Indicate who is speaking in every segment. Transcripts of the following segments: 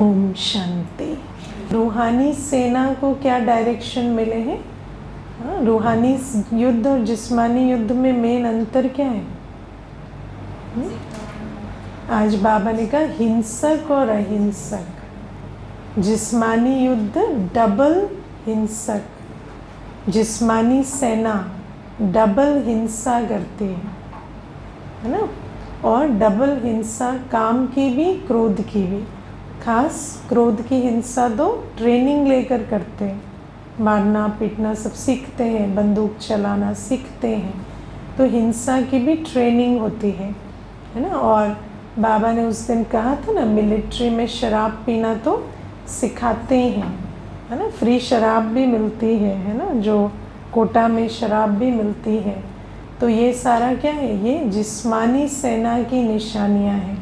Speaker 1: ओम शांति। रूहानी सेना को क्या डायरेक्शन मिले हैं? रूहानी युद्ध और जिस्मानी युद्ध में मेन अंतर क्या है? आज बाबा ने कहा हिंसक और अहिंसक। जिस्मानी युद्ध डबल हिंसक, जिस्मानी सेना डबल हिंसा करती है ना। और डबल हिंसा काम की भी क्रोध की भी। खास क्रोध की हिंसा तो ट्रेनिंग लेकर करते हैं, मारना पीटना सब सीखते हैं, बंदूक चलाना सीखते हैं, तो हिंसा की भी ट्रेनिंग होती है ना। और बाबा ने उस दिन कहा था ना, मिलिट्री में शराब पीना तो सिखाते हैं, है ना। फ्री शराब भी मिलती है ना, जो कोटा में शराब भी मिलती है। तो ये सारा क्या है? ये जिस्मानी सेना की निशानियां हैं।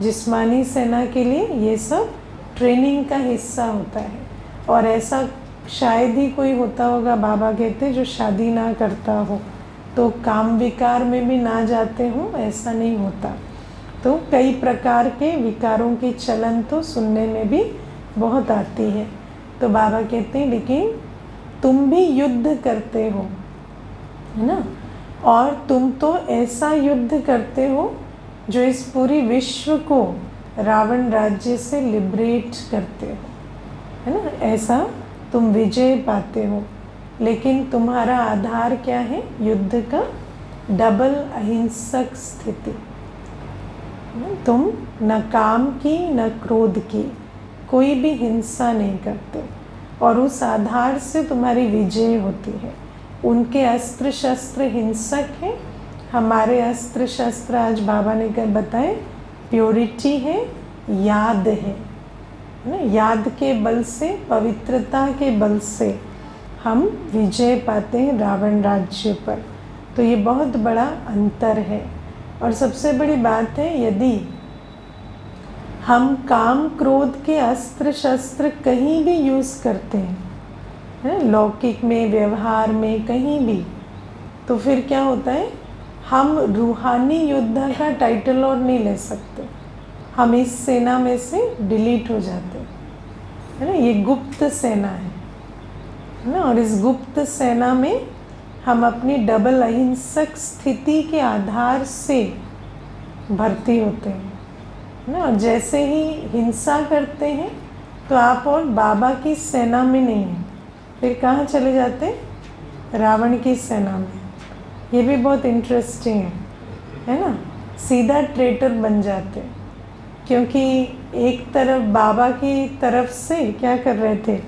Speaker 1: जिस्मानी सेना के लिए ये सब ट्रेनिंग का हिस्सा होता है। और ऐसा शायद ही कोई होता होगा, बाबा कहते, जो शादी ना करता हो, तो काम विकार में भी ना जाते हो, ऐसा नहीं होता। तो कई प्रकार के विकारों की चलन तो सुनने में भी बहुत आती है। तो बाबा कहते हैं लेकिन तुम भी युद्ध करते हो, है ना। और तुम तो ऐसा युद्ध करते हो जो इस पूरी विश्व को रावण राज्य से लिबरेट करते हो, है ना। ऐसा तुम विजय पाते हो। लेकिन तुम्हारा आधार क्या है? युद्ध का डबल अहिंसक स्थिति। तुम न काम की न क्रोध की कोई भी हिंसा नहीं करते, और उस आधार से तुम्हारी विजय होती है। उनके अस्त्र शस्त्र हिंसक हैं, हमारे अस्त्र शस्त्र आज बाबा ने क्या बताए? प्योरिटी है, याद है ना। याद के बल से, पवित्रता के बल से हम विजय पाते हैं रावण राज्य पर। तो ये बहुत बड़ा अंतर है। और सबसे बड़ी बात है, यदि हम काम क्रोध के अस्त्र शस्त्र कहीं भी यूज़ करते हैं, है ना, लौकिक में, व्यवहार में, कहीं भी, तो फिर क्या होता है? हम रूहानी योद्धा का टाइटल और नहीं ले सकते। हम इस सेना में से डिलीट हो जाते हैं ना। ये गुप्त सेना है ना। और इस गुप्त सेना में हम अपनी डबल अहिंसक स्थिति के आधार से भर्ती होते हैं ना। और जैसे ही हिंसा करते हैं तो आप और बाबा की सेना में नहीं हैं, फिर कहाँ चले जाते हैं? रावण की सेना में। ये भी बहुत इंटरेस्टिंग है ना। सीधा ट्रेटर बन जाते, क्योंकि एक तरफ बाबा की तरफ से क्या कर रहे थे?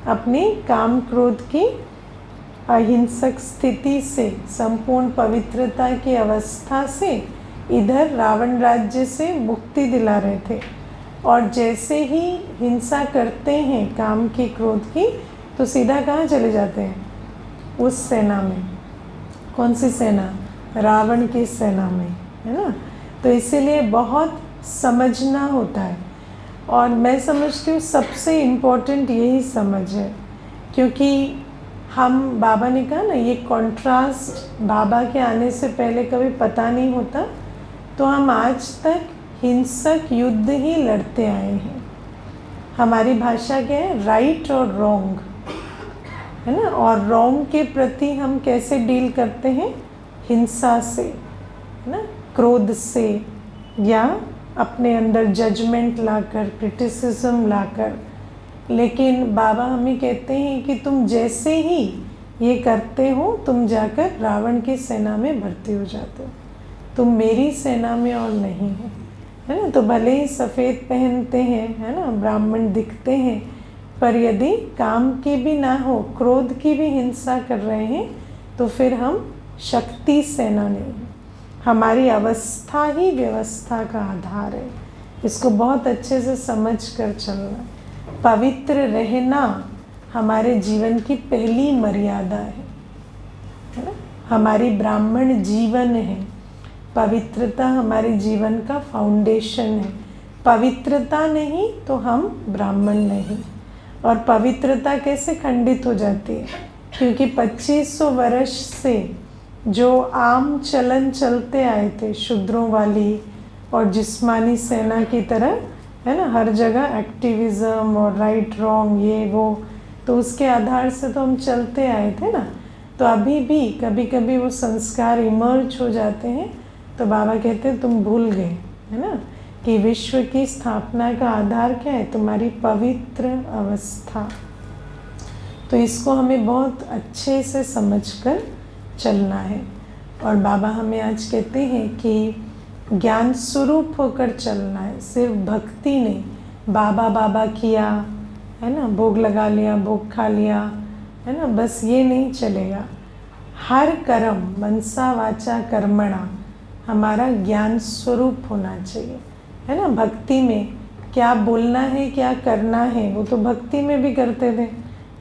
Speaker 1: अपनी काम क्रोध की अहिंसक स्थिति से, संपूर्ण पवित्रता की अवस्था से इधर रावण राज्य से मुक्ति दिला रहे थे। और जैसे ही हिंसा करते हैं काम की क्रोध की, तो सीधा कहाँ चले जाते हैं? उस सेना में। कौन सी सेना? रावण की सेना में, है ना। तो इसीलिए बहुत समझना होता है। और मैं समझती हूँ सबसे इम्पोर्टेंट यही समझ है, क्योंकि हम, बाबा ने कहा ना, ये कॉन्ट्रास्ट बाबा के आने से पहले कभी पता नहीं होता। तो हम आज तक हिंसक युद्ध ही लड़ते आए हैं। हमारी भाषा क्या है? राइट और रॉन्ग, है ना। और रॉन्ग के प्रति हम कैसे डील करते हैं? हिंसा से, है ना, क्रोध से, या अपने अंदर जजमेंट लाकर, क्रिटिसिज्म लाकर। लेकिन बाबा हमें कहते हैं कि तुम जैसे ही ये करते हो, तुम जाकर रावण की सेना में भर्ती हो जाते हो। तुम मेरी सेना में और नहीं हो, है ना। तो भले ही सफ़ेद पहनते हैं, है ना, ब्राह्मण दिखते हैं, पर यदि काम की भी ना हो, क्रोध की भी हिंसा कर रहे हैं, तो फिर हम शक्ति सेना नहीं। हमारी अवस्था ही व्यवस्था का आधार है। इसको बहुत अच्छे से समझ कर चलना। पवित्र रहना हमारे जीवन की पहली मर्यादा है ना। हमारी ब्राह्मण जीवन है। पवित्रता हमारे जीवन का फाउंडेशन है। पवित्रता नहीं तो हम ब्राह्मण नहीं। और पवित्रता कैसे खंडित हो जाती है? क्योंकि 2500 वर्ष से जो आम चलन चलते आए थे, शूद्रों वाली और जिस्मानी सेना की तरह, है ना, हर जगह एक्टिविज़म और राइट रॉन्ग ये वो, तो उसके आधार से तो हम चलते आए थे ना। तो अभी भी कभी कभी वो संस्कार इमर्ज हो जाते हैं, तो बाबा कहते हैं तुम भूल गए, है ना, कि विश्व की स्थापना का आधार क्या है, तुम्हारी पवित्र अवस्था। तो इसको हमें बहुत अच्छे से समझकर चलना है। और बाबा हमें आज कहते हैं कि ज्ञान स्वरूप होकर चलना है, सिर्फ भक्ति नहीं, बाबा बाबा किया, है ना, भोग लगा लिया, भोग खा लिया, है ना, बस ये नहीं चलेगा। हर कर्म मनसा वाचा कर्मणा हमारा ज्ञान स्वरूप होना चाहिए, है ना। भक्ति में क्या बोलना है, क्या करना है, वो तो भक्ति में भी करते थे,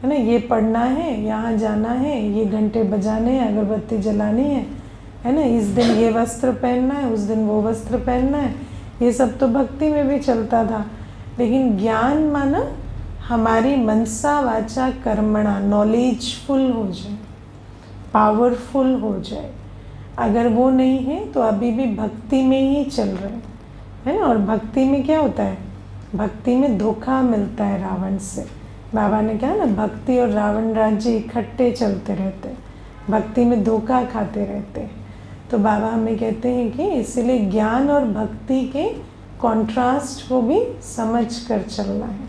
Speaker 1: है ना। ये पढ़ना है, यहाँ जाना है, ये घंटे बजाने हैं, अगरबत्ती जलानी है ना, इस दिन ये वस्त्र पहनना है, उस दिन वो वस्त्र पहनना है, ये सब तो भक्ति में भी चलता था। लेकिन ज्ञान माना हमारी मनसा वाचा कर्मणा नॉलेजफुल हो जाए, पावरफुल हो जाए। अगर वो नहीं है तो अभी भी भक्ति में ही चल रहे हैं, है ना। और भक्ति में क्या होता है, भक्ति में धोखा मिलता है रावण से। बाबा ने कहा ना, भक्ति और रावण राज्य इकट्ठे चलते रहते, भक्ति में धोखा खाते रहते। तो बाबा हमें कहते हैं कि इसीलिए ज्ञान और भक्ति के कॉन्ट्रास्ट को भी समझ कर चलना है।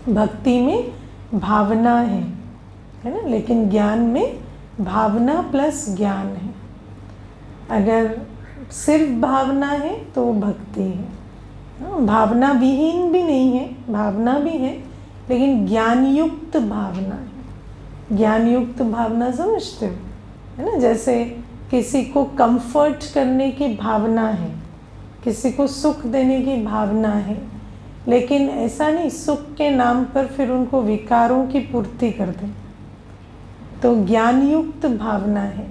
Speaker 1: भक्ति में भावना है ना, लेकिन ज्ञान में भावना प्लस ज्ञान है। अगर सिर्फ भावना है तो वो भक्ति है, भावना विहीन भी नहीं है, भावना भी है, लेकिन ज्ञान युक्त भावना है। ज्ञान युक्त भावना समझते हो, है ना। जैसे किसी को कंफर्ट करने की भावना है, किसी को सुख देने की भावना है, लेकिन ऐसा नहीं सुख के नाम पर फिर उनको विकारों की पूर्ति कर दें। तो ज्ञान युक्त भावना है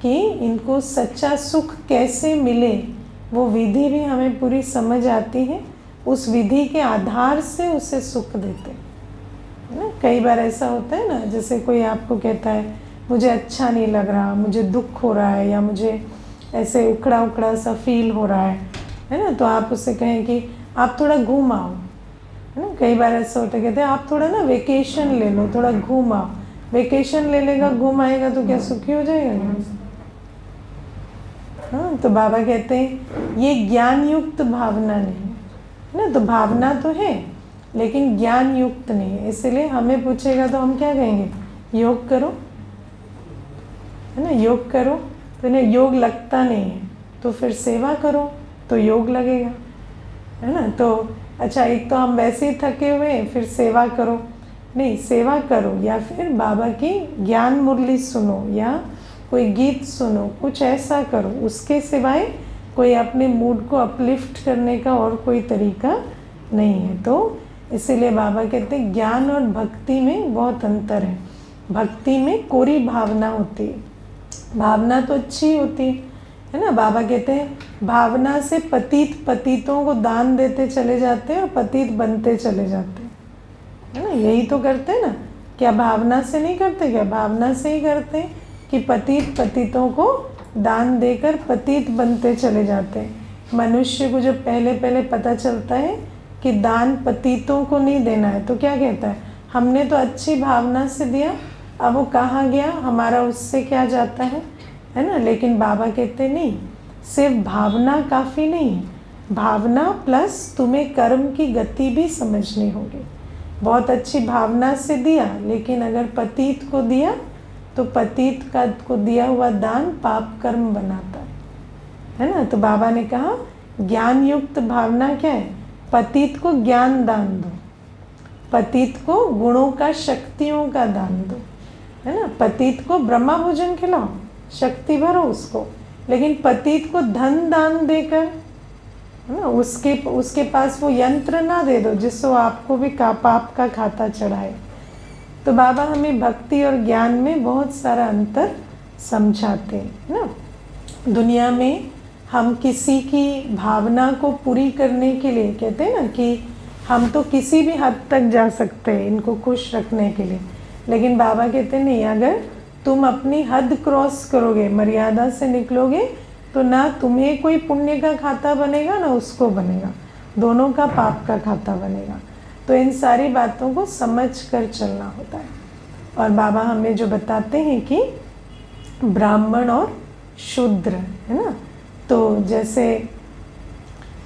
Speaker 1: कि इनको सच्चा सुख कैसे मिले, वो विधि भी हमें पूरी समझ आती है, उस विधि के आधार से उसे सुख देते हैं ना। कई बार ऐसा होता है ना, जैसे कोई आपको कहता है मुझे अच्छा नहीं लग रहा, मुझे दुख हो रहा है, या मुझे ऐसे उखड़ा उखड़ा सा फील हो रहा है ना, तो आप उससे कहें कि आप थोड़ा घूम आओ, है ना। कई बार ऐसा होता है, कहते हैं आप थोड़ा ना वेकेशन ले लो, थोड़ा घूम आओ। वेकेशन ले लेगा, घूम आएगा तो क्या सुखी हो जाएगा? हाँ, तो बाबा कहते हैं ये ज्ञान युक्त भावना नहीं है ना। तो भावना तो है लेकिन ज्ञान युक्त नहीं है। इसलिए हमें पूछेगा तो हम क्या कहेंगे, योग करो, है ना, योग करो। तो इन्हें योग लगता नहीं है तो फिर सेवा करो तो योग लगेगा, है ना। तो अच्छा, एक तो हम वैसे ही थके हुए हैं, फिर सेवा करो, नहीं, सेवा करो या फिर बाबा की ज्ञान मुरली सुनो या कोई गीत सुनो, कुछ ऐसा करो। उसके सिवाय कोई अपने मूड को अपलिफ्ट करने का और कोई तरीका नहीं है। तो इसीलिए बाबा कहते हैं ज्ञान और भक्ति में बहुत अंतर है। भक्ति में कोरी भावना होती है, भावना तो अच्छी होती है ना। बाबा कहते हैं भावना से पतित पतितों को दान देते चले जाते हैं और पतित बनते चले जाते हैं, है ना। यही तो करते हैं ना, क्या भावना से नहीं करते? क्या भावना से ही करते हैं कि पतित पतितों को दान देकर पतित बनते चले जाते हैं। मनुष्य को जब पहले पहले पता चलता है कि दान पतितों को नहीं देना है, तो क्या कहता है, हमने तो अच्छी भावना से दिया, अब वो कहाँ गया, हमारा उससे क्या जाता है ना। लेकिन बाबा कहते नहीं, सिर्फ भावना काफ़ी नहीं है, भावना प्लस तुम्हें कर्म की गति भी समझनी होगी। बहुत अच्छी भावना से दिया, लेकिन अगर पतित को दिया तो पतित का को दिया हुआ दान पाप कर्म बनाता है ना। तो बाबा ने कहा ज्ञान युक्त भावना क्या है, पतित को ज्ञान दान दो, पतित को गुणों का शक्तियों का दान दो, है ना। पतित को ब्रह्मा भोजन खिलाओ, शक्ति भरो उसको, लेकिन पतित को धन दान देकर, है ना, उसके पास वो यंत्र ना दे दो जिससे आपको भी पाप का खाता चढ़ाए। तो बाबा हमें भक्ति और ज्ञान में बहुत सारा अंतर समझाते हैं ना। दुनिया में हम किसी की भावना को पूरी करने के लिए कहते हैं ना कि हम तो किसी भी हद तक जा सकते हैं इनको खुश रखने के लिए, लेकिन बाबा कहते नहीं, अगर तुम अपनी हद क्रॉस करोगे, मर्यादा से निकलोगे, तो ना तुम्हें कोई पुण्य का खाता बनेगा ना उसको बनेगा। दोनों का पाप का खाता बनेगा। तो इन सारी बातों को समझ कर चलना होता है। और बाबा हमें जो बताते हैं कि ब्राह्मण और शूद्र, है ना, तो जैसे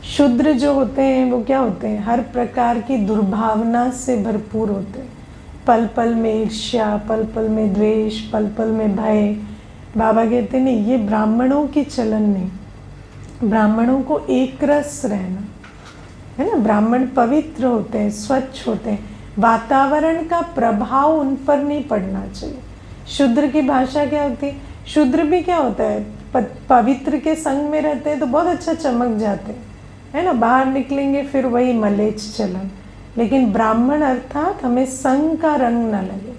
Speaker 1: शूद्र जो होते हैं वो क्या होते हैं, हर प्रकार की दुर्भावना से भरपूर होते हैं, पल पल में ईर्ष्या, पल पल में द्वेष, पल पल में भय। बाबा कहते नहीं, ये ब्राह्मणों की चलन नहीं। ब्राह्मणों को एक रस रहना, है ना, ब्राह्मण पवित्र होते हैं, स्वच्छ होते हैं, वातावरण का प्रभाव उन पर नहीं पड़ना चाहिए। शूद्र की भाषा क्या होती है, शूद्र भी क्या होता है, पवित्र के संग में रहते हैं तो बहुत अच्छा चमक जाते हैं, है ना, बाहर निकलेंगे फिर वही मलेच्छ चलन। लेकिन ब्राह्मण अर्थात हमें संग का रंग न लगे,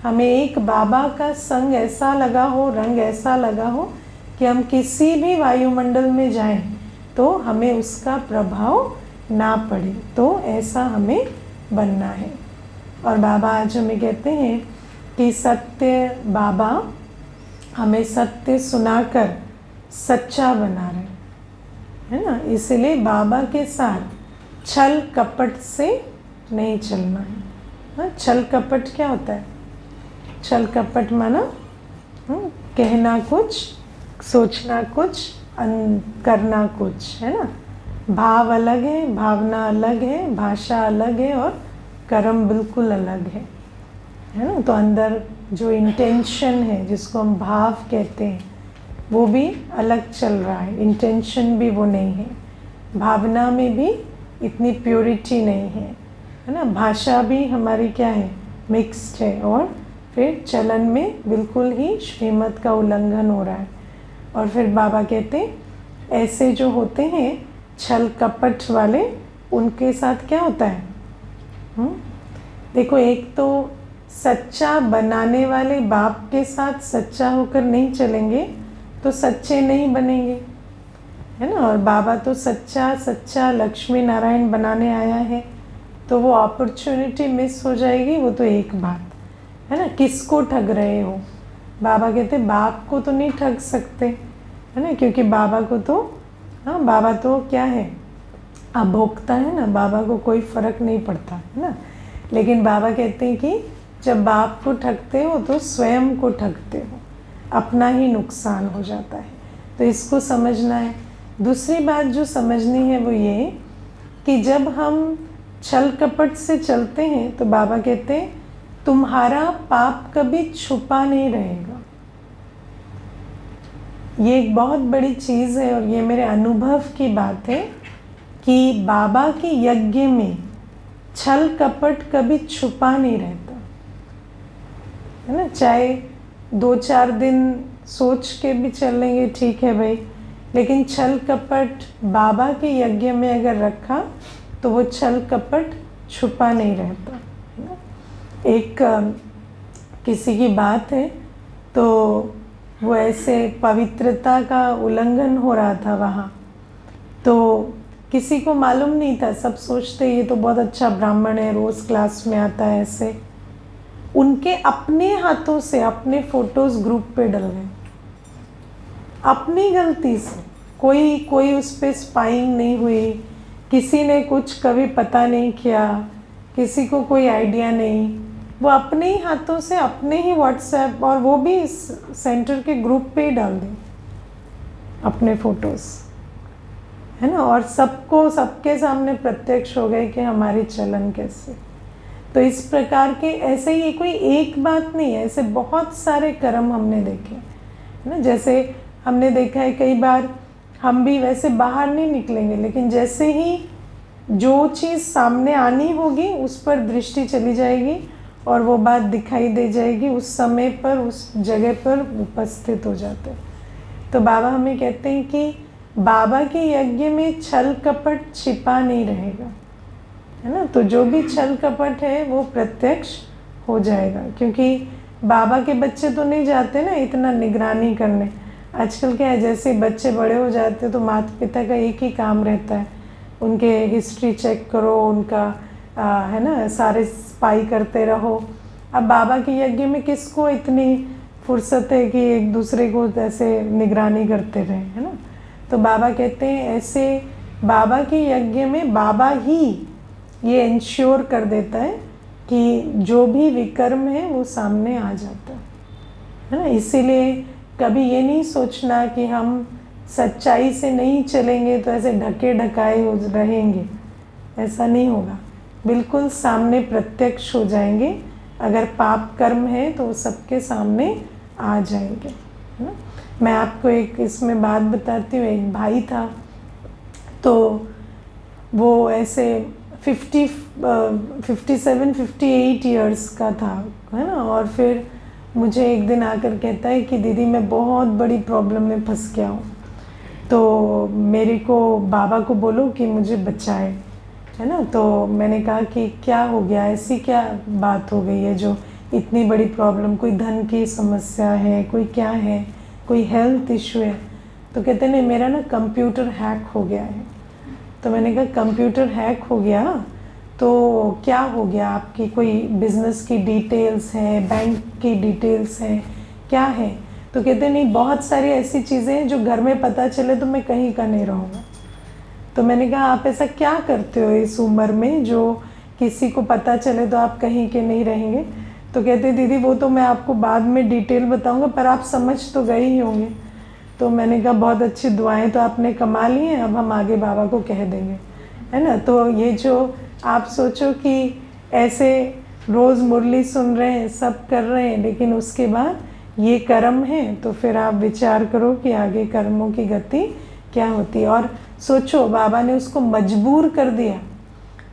Speaker 1: हमें एक बाबा का संग ऐसा लगा हो, रंग ऐसा लगा हो कि हम किसी भी वायुमंडल में जाएं तो हमें उसका प्रभाव ना पड़े। तो ऐसा हमें बनना है। और बाबा आज हमें कहते हैं कि सत्य, बाबा हमें सत्य सुनाकर सच्चा बना रहे, है ना। इसलिए बाबा के साथ छल कपट से नहीं चलना है। हाँ, छल कपट क्या होता है, छल कपट माना कहना कुछ, सोचना कुछ, करना कुछ, है ना। भाव अलग है, भावना अलग है, भाषा अलग है और कर्म बिल्कुल अलग है ना। तो अंदर जो इंटेंशन है, जिसको हम भाव कहते हैं, वो भी अलग चल रहा है, इंटेंशन भी वो नहीं है, भावना में भी इतनी प्योरिटी नहीं है ना। भाषा भी हमारी क्या है, मिक्स्ड है, और फिर चलन में बिल्कुल ही श्रीमत का उल्लंघन हो रहा है। और फिर बाबा कहते हैं ऐसे जो होते हैं छल कपट वाले, उनके साथ क्या होता है, देखो, एक तो सच्चा बनाने वाले बाप के साथ सच्चा होकर नहीं चलेंगे तो सच्चे नहीं बनेंगे, है ना। और बाबा तो सच्चा सच्चा लक्ष्मी नारायण बनाने आया है, तो वो अपॉर्चुनिटी मिस हो जाएगी, वो तो एक बात है ना। किसको ठग रहे हो, बाबा कहते बाप को तो नहीं ठग सकते, है ना, क्योंकि बाबा को तो, हाँ, बाबा तो क्या है, अभोक्ता है ना, बाबा को कोई फर्क नहीं पड़ता, है ना। लेकिन बाबा कहते हैं कि जब बाप को ठगते हो तो स्वयं को ठगते हो, अपना ही नुकसान हो जाता है। तो इसको समझना है। दूसरी बात जो समझनी है वो ये कि जब हम छल कपट से चलते हैं तो बाबा कहते हैं तुम्हारा पाप कभी छुपा नहीं रहेगा। ये एक बहुत बड़ी चीज़ है और ये मेरे अनुभव की बात है कि बाबा के यज्ञ में छल कपट कभी छुपा नहीं रहता, है ना। चाहे 2-4 दिन सोच के भी चलेंगे, ठीक है भाई, लेकिन छल कपट बाबा के यज्ञ में अगर रखा तो वो छल कपट छुपा नहीं रहता, है ना। एक किसी की बात है, तो वो ऐसे पवित्रता का उल्लंघन हो रहा था वहाँ, तो किसी को मालूम नहीं था, सब सोचते ये तो बहुत अच्छा ब्राह्मण है, रोज़ क्लास में आता है, ऐसे उनके अपने हाथों से अपने फोटोज़ ग्रुप पे डल गए, अपनी गलती से। कोई उस पर स्पाइंग नहीं हुई, किसी ने कुछ कभी पता नहीं किया, किसी को कोई आइडिया नहीं, वो अपने ही हाथों से अपने ही व्हाट्सएप, और वो भी इस सेंटर के ग्रुप पे ही डाल दें अपने फ़ोटोज़, है ना। और सबको, सबके सामने प्रत्यक्ष हो गए कि हमारी चलन कैसे। तो इस प्रकार के, ऐसे ही कोई एक बात नहीं है, ऐसे बहुत सारे कर्म हमने देखे, है ना। जैसे हमने देखा है कई बार, हम भी वैसे बाहर नहीं निकलेंगे, लेकिन जैसे ही जो चीज़ सामने आनी होगी उस पर दृष्टि चली जाएगी और वो बात दिखाई दे जाएगी, उस समय पर उस जगह पर उपस्थित हो जाते हैं। तो बाबा हमें कहते हैं कि बाबा के यज्ञ में छल कपट छिपा नहीं रहेगा, है ना। तो जो भी छल कपट है वो प्रत्यक्ष हो जाएगा, क्योंकि बाबा के बच्चे तो नहीं जाते ना इतना निगरानी करने। आजकल क्या है, जैसे बच्चे बड़े हो जाते तो माता पिता का एक ही काम रहता है, उनके हिस्ट्री चेक करो, उनका है ना, सारे स्पाई करते रहो। अब बाबा के यज्ञ में किसको इतनी फुर्सत है कि एक दूसरे को ऐसे निगरानी करते रहे, है ना। तो बाबा कहते हैं ऐसे बाबा के यज्ञ में बाबा ही ये इंश्योर कर देता है कि जो भी विकर्म है वो सामने आ जाता है ना। इसीलिए कभी ये नहीं सोचना कि हम सच्चाई से नहीं चलेंगे तो ऐसे ढके ढकाए रहेंगे, ऐसा नहीं होगा। बिल्कुल सामने प्रत्यक्ष हो जाएंगे। अगर पाप कर्म है तो वो सबके सामने आ जाएंगे, है ना। मैं आपको एक इसमें बात बताती हूँ। एक भाई था, तो वो ऐसे 57-58 ईयर्स का था, है ना। और फिर मुझे एक दिन आकर कहता है कि दीदी मैं बहुत बड़ी प्रॉब्लम में फंस गया हूँ, तो मेरे को बाबा को बोलो कि मुझे बचाए, है ना। तो मैंने कहा कि क्या हो गया, ऐसी क्या बात हो गई है जो इतनी बड़ी प्रॉब्लम, कोई धन की समस्या है, कोई क्या है, कोई हेल्थ इशू है। तो कहते नहीं मेरा ना कंप्यूटर हैक हो गया है। तो मैंने कहा कंप्यूटर हैक हो गया तो क्या हो गया, आपकी कोई बिजनेस की डिटेल्स हैं, बैंक की डिटेल्स हैं, क्या है। तो कहते नहीं बहुत सारी ऐसी चीज़ें हैं जो घर में पता चले तो मैं कहीं का नहीं रहूँगा। तो मैंने कहा आप ऐसा क्या करते हो इस उम्र में जो किसी को पता चले तो आप कहीं के नहीं रहेंगे। तो कहते दीदी वो तो मैं आपको बाद में डिटेल बताऊंगा, पर आप समझ तो गए ही होंगे। तो मैंने कहा बहुत अच्छी दुआएं तो आपने कमा ली हैं, अब हम आगे बाबा को कह देंगे, है ना। तो ये जो आप सोचो कि ऐसे रोज़ मुरली सुन रहे हैं, सब कर रहे हैं, लेकिन उसके बाद ये कर्म है, तो फिर आप विचार करो कि आगे कर्मों की गति क्या होती है। और सोचो बाबा ने उसको मजबूर कर दिया,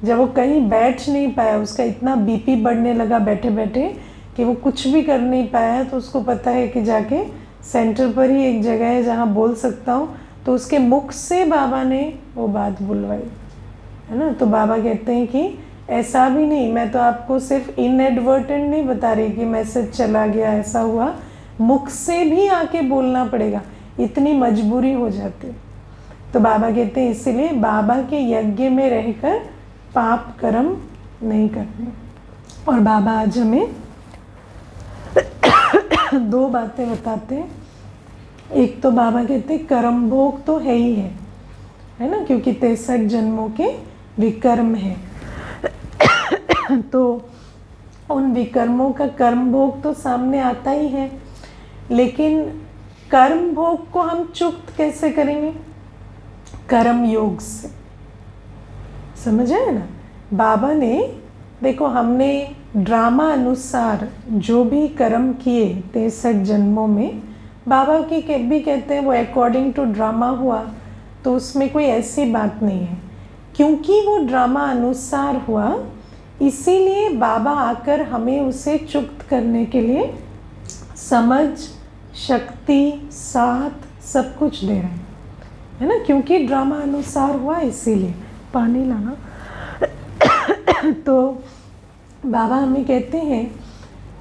Speaker 1: जब वो कहीं बैठ नहीं पाया, उसका इतना बीपी बढ़ने लगा बैठे बैठे कि वो कुछ भी कर नहीं पाया। तो उसको पता है कि जाके सेंटर पर ही एक जगह है जहाँ बोल सकता हूँ, तो उसके मुख से बाबा ने वो बात बुलवाई, है ना। तो बाबा कहते हैं कि ऐसा भी नहीं, मैं तो आपको सिर्फ इनएडवर्टेंट नहीं बता रही कि मैसेज चला गया, ऐसा हुआ, मुख से भी आके बोलना पड़ेगा, इतनी मजबूरी हो जाती। तो बाबा कहते हैं इसीलिए बाबा के यज्ञ में रहकर पाप कर्म नहीं करने। और बाबा आज हमें दो बातें बताते हैं। एक तो बाबा कहते हैं कर्म भोग तो है ही है ना, क्योंकि 63 जन्मों के विकर्म है। तो उन विकर्मों का कर्म भोग तो सामने आता ही है, लेकिन कर्म भोग को हम चुक्त कैसे करेंगे? कर्म योग से। समझ आया ना। बाबा ने देखो, हमने ड्रामा अनुसार जो भी कर्म किए 63 जन्मों में, बाबा की भी कहते हैं वो अकॉर्डिंग टू ड्रामा हुआ, तो उसमें कोई ऐसी बात नहीं है। क्योंकि वो ड्रामा अनुसार हुआ, इसीलिए बाबा आकर हमें उसे चुक्त करने के लिए समझ, शक्ति, साथ सब कुछ दे रहे हैं, है ना। क्योंकि ड्रामा अनुसार हुआ, इसीलिए। पानी लाना। तो बाबा हमें कहते हैं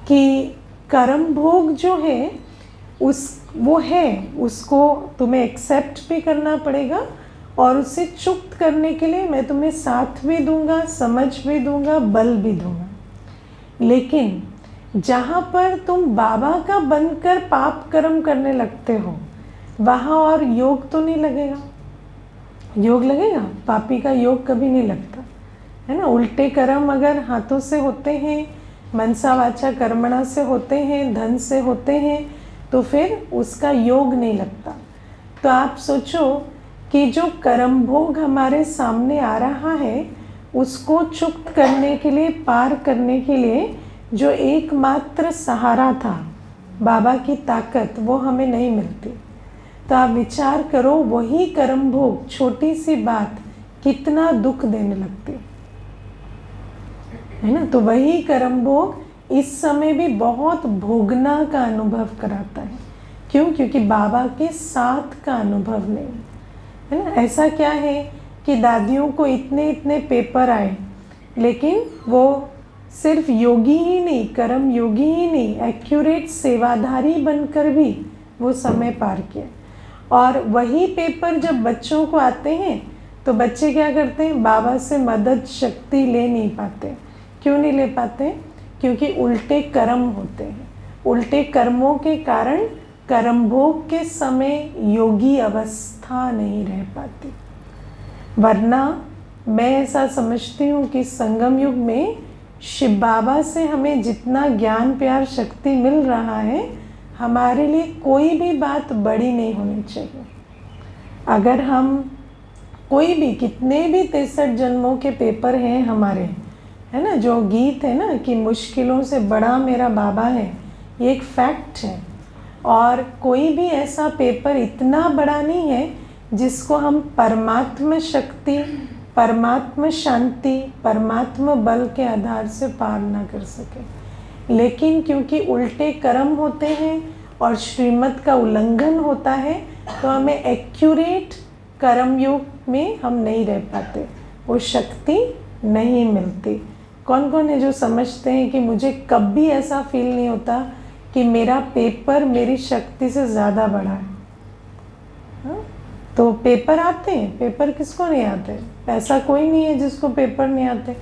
Speaker 1: कि कर्म भोग जो है वो है, उसको तुम्हें एक्सेप्ट भी करना पड़ेगा, और उसे चुक्त करने के लिए मैं तुम्हें साथ भी दूंगा, समझ भी दूंगा, बल भी दूंगा। लेकिन जहाँ पर तुम बाबा का बनकर पाप कर्म करने लगते हो, वहाँ और योग तो नहीं लगेगा। योग लगेगा? पापी का योग कभी नहीं लगता, है ना। उल्टे कर्म अगर हाथों से होते हैं, मनसा वाचा कर्मणा से होते हैं, धन से होते हैं, तो फिर उसका योग नहीं लगता। तो आप सोचो कि जो कर्म भोग हमारे सामने आ रहा है, उसको चुक्त करने के लिए, पार करने के लिए जो एकमात्र सहारा था, बाबा की ताकत, वो हमें नहीं मिलती। तो आप विचार करो, वही कर्म भोग, छोटी सी बात कितना दुख देने लगती है ना। तो वही कर्म भोग इस समय भी बहुत भोगना का अनुभव कराता है। क्यों? क्योंकि बाबा के साथ का अनुभव नहीं, है ना। ऐसा क्या है कि दादियों को इतने इतने पेपर आए, लेकिन वो सिर्फ योगी ही नहीं, कर्म योगी ही नहीं, एक्यूरेट सेवाधारी बनकर भी वो समय पार किया। और वही पेपर जब बच्चों को आते हैं, तो बच्चे क्या करते हैं? बाबा से मदद शक्ति ले नहीं पाते। क्यों नहीं ले पाते? क्योंकि उल्टे कर्म होते हैं। उल्टे कर्मों के कारण कर्म भोग के समय योगी अवस्था नहीं रह पाती। वरना मैं ऐसा समझती हूँ कि संगम युग में शिव बाबा से हमें जितना ज्ञान प्यार शक्ति मिल रहा है, हमारे लिए कोई भी बात बड़ी नहीं होनी चाहिए। अगर हम कोई भी, कितने भी 63 जन्मों के पेपर हैं हमारे, है ना, जो गीत है ना कि मुश्किलों से बड़ा मेरा बाबा है, ये एक फैक्ट है। और कोई भी ऐसा पेपर इतना बड़ा नहीं है जिसको हम परमात्मा शक्ति, परमात्मा शांति, परमात्मा बल के आधार से पार ना कर सके। लेकिन क्योंकि उल्टे कर्म होते हैं और श्रीमत का उल्लंघन होता है, तो हमें एक्यूरेट कर्मयोग में हम नहीं रह पाते, वो शक्ति नहीं मिलती। कौन कौन है जो समझते हैं कि मुझे कभी ऐसा फील नहीं होता कि मेरा पेपर मेरी शक्ति से ज़्यादा बड़ा है? हाँ? तो पेपर आते हैं, पेपर किसको नहीं आते? ऐसा कोई नहीं है जिसको पेपर नहीं आते।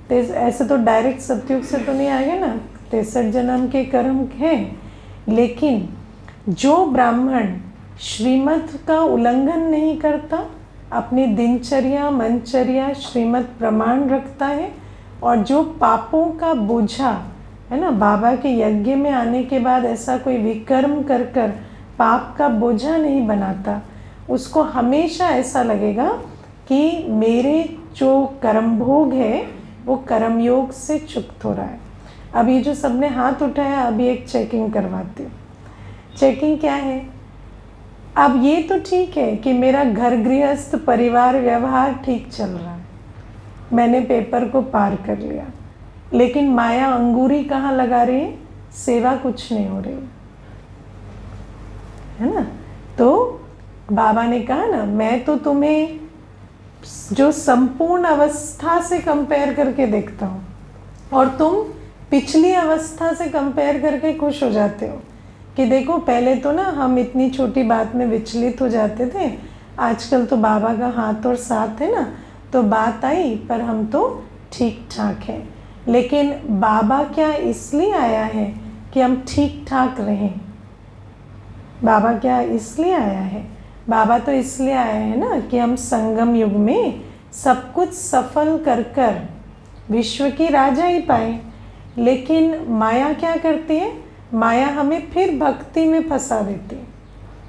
Speaker 1: तो ऐसे तो डायरेक्ट सतयुग से तो नहीं आएगा ना, 63 जन्म के कर्म हैं। लेकिन जो ब्राह्मण श्रीमत का उल्लंघन नहीं करता, अपनी दिनचर्या मनचर्या श्रीमत प्रमाण रखता है, और जो पापों का बोझा है ना, बाबा के यज्ञ में आने के बाद ऐसा कोई विकर्म कर कर पाप का बोझा नहीं बनाता, उसको हमेशा ऐसा लगेगा कि मेरे जो कर्म भोग है वो कर्मयोग से चुक्त हो रहा है। अब ये जो सबने हाथ उठाया, अभी एक चेकिंग करवाती हूँ। चेकिंग क्या है? अब ये तो ठीक है कि मेरा घर गृहस्थ परिवार व्यवहार ठीक चल रहा है, मैंने पेपर को पार कर लिया, लेकिन माया अंगूरी कहाँ लगा रही है? सेवा कुछ नहीं हो रही है ना। तो बाबा ने कहा ना, मैं तो तुम्हें जो संपूर्ण अवस्था से कंपेयर करके देखता हूँ, और तुम पिछली अवस्था से कंपेयर करके खुश हो जाते हो कि देखो पहले तो ना हम इतनी छोटी बात में विचलित हो जाते थे, आजकल तो बाबा का हाथ और साथ है ना, तो बात आई पर हम तो ठीक ठाक हैं। लेकिन बाबा क्या इसलिए आया है कि हम ठीक ठाक रहें? बाबा क्या इसलिए आया है? बाबा तो इसलिए आया है ना कि हम संगम युग में सब कुछ सफल कर कर विश्व की राजा ही पाए। लेकिन माया क्या करती है? माया हमें फिर भक्ति में फंसा देती है।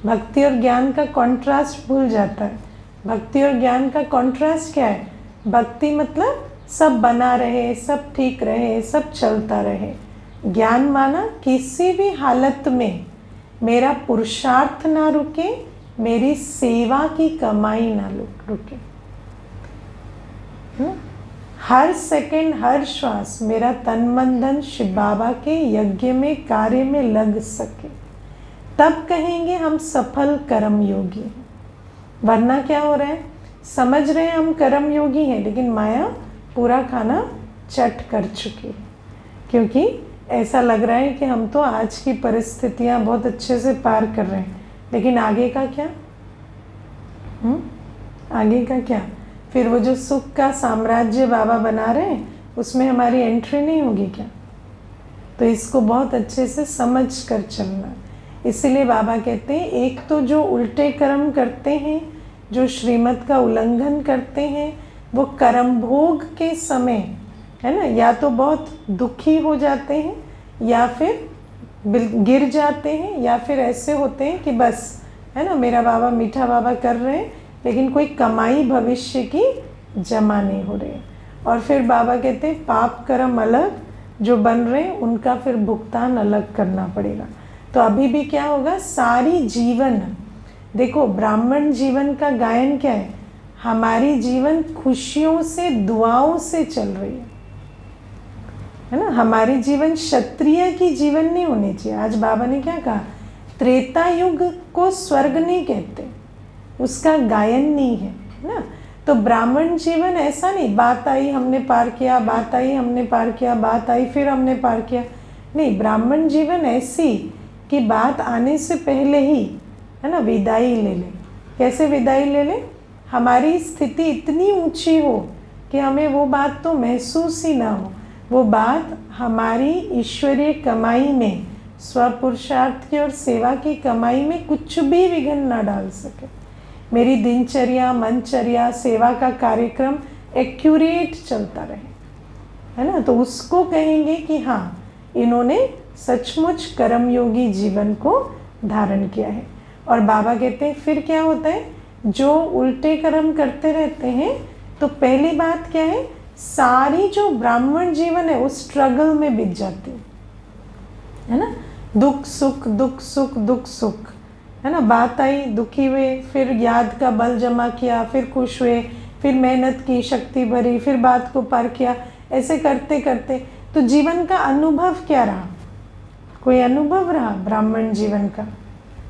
Speaker 1: भक्ति और ज्ञान का कॉन्ट्रास्ट भूल जाता है। भक्ति और ज्ञान का कॉन्ट्रास्ट क्या है? भक्ति मतलब सब बना रहे, सब ठीक रहे, सब चलता रहे। ज्ञान माना किसी भी हालत में मेरा पुरुषार्थ ना रुके, मेरी सेवा की कमाई ना रुके। हर सेकंड, हर श्वास मेरा तन मन धन शिव बाबा के यज्ञ में, कार्य में लग सके, तब कहेंगे हम सफल कर्म योगी हैं। वरना क्या हो रहा है? समझ रहे हैं हम कर्म योगी हैं, लेकिन माया पूरा खाना चट कर चुकी है। क्योंकि ऐसा लग रहा है कि हम तो आज की परिस्थितियां बहुत अच्छे से पार कर रहे हैं, लेकिन आगे का क्या? आगे का क्या? फिर वो जो सुख का साम्राज्य बाबा बना रहे हैं, उसमें हमारी एंट्री नहीं होगी क्या? तो इसको बहुत अच्छे से समझ कर चलना। इसीलिए बाबा कहते हैं, एक तो जो उल्टे कर्म करते हैं, जो श्रीमत का उल्लंघन करते हैं, वो कर्म भोग के समय है ना, या तो बहुत दुखी हो जाते हैं, या फिर गिर जाते हैं, या फिर ऐसे होते हैं कि बस है ना, मेरा बाबा मीठा बाबा कर रहे हैं, लेकिन कोई कमाई भविष्य की जमा नहीं हो रही। और फिर बाबा कहते हैं पाप कर्म अलग जो बन रहे हैं, उनका फिर भुगतान अलग करना पड़ेगा। तो अभी भी क्या होगा? सारी जीवन, देखो ब्राह्मण जीवन का गायन क्या है? हमारी जीवन खुशियों से, दुआओं से चल रही है ना। हमारी जीवन क्षत्रिय की जीवन नहीं होनी चाहिए। आज बाबा ने क्या कहा? त्रेता युग को स्वर्ग नहीं कहते, उसका गायन नहीं है ना। तो ब्राह्मण जीवन ऐसा नहीं, बात आई हमने पार किया, बात आई हमने पार किया, बात आई फिर हमने पार किया, नहीं। ब्राह्मण जीवन ऐसी कि बात आने से पहले ही है ना विदाई ले ले। कैसे विदाई ले ले? हमारी स्थिति इतनी ऊंची हो कि हमें वो बात तो महसूस ही ना हो, वो बात हमारी ईश्वरीय कमाई में, स्वपुरुषार्थ की और सेवा की कमाई में कुछ भी विघ्न ना डाल सके। मेरी दिनचर्या, मनचर्या, सेवा का कार्यक्रम एक्यूरेट चलता रहे, है ना। तो उसको कहेंगे कि हाँ, इन्होंने सचमुच कर्मयोगी जीवन को धारण किया है। और बाबा कहते हैं फिर क्या होता है, जो उल्टे कर्म करते रहते हैं तो पहली बात क्या है, सारी जो ब्राह्मण जीवन है वो स्ट्रगल में बीत जाती है ना। दुख सुख, दुख सुख, दुख सुख, है ना। बात आई, दुखी हुए, फिर याद का बल जमा किया, फिर खुश हुए, फिर मेहनत की, शक्ति भरी, फिर बात को पार किया। ऐसे करते करते तो जीवन का अनुभव क्या रहा? कोई अनुभव रहा ब्राह्मण जीवन का?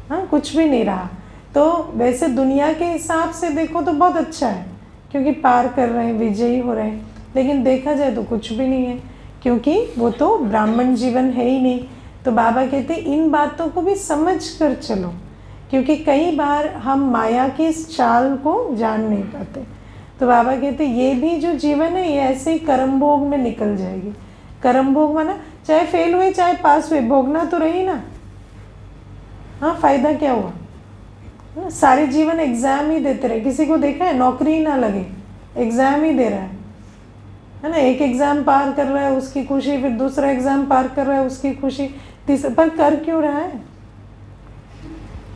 Speaker 1: हाँ, कुछ भी नहीं रहा। तो वैसे दुनिया के हिसाब से देखो तो बहुत अच्छा है, क्योंकि पार कर रहे हैं, विजयी हो रहे हैं, लेकिन देखा जाए तो कुछ भी नहीं है, क्योंकि वो तो ब्राह्मण जीवन है ही नहीं। तो बाबा कहते इन बातों को भी समझ कर चलो, क्योंकि कई बार हम माया की इस चाल को जान नहीं पाते। तो बाबा कहते ये भी जो जीवन है ये ऐसे ही कर्म भोग में निकल जाएगी। कर्म भोग माना चाहे फेल हुए चाहे पास हुए, भोगना तो रही ना। हाँ, फायदा क्या हुआ ना, सारे जीवन एग्जाम ही देते रहे। किसी को देखा है नौकरी ही ना लगे, एग्जाम ही दे रहा है ना। एक एग्जाम पार कर रहा है उसकी खुशी, फिर दूसरा एग्जाम पार कर रहा है उसकी खुशी, तीसरा, पर कर क्यों रहा है?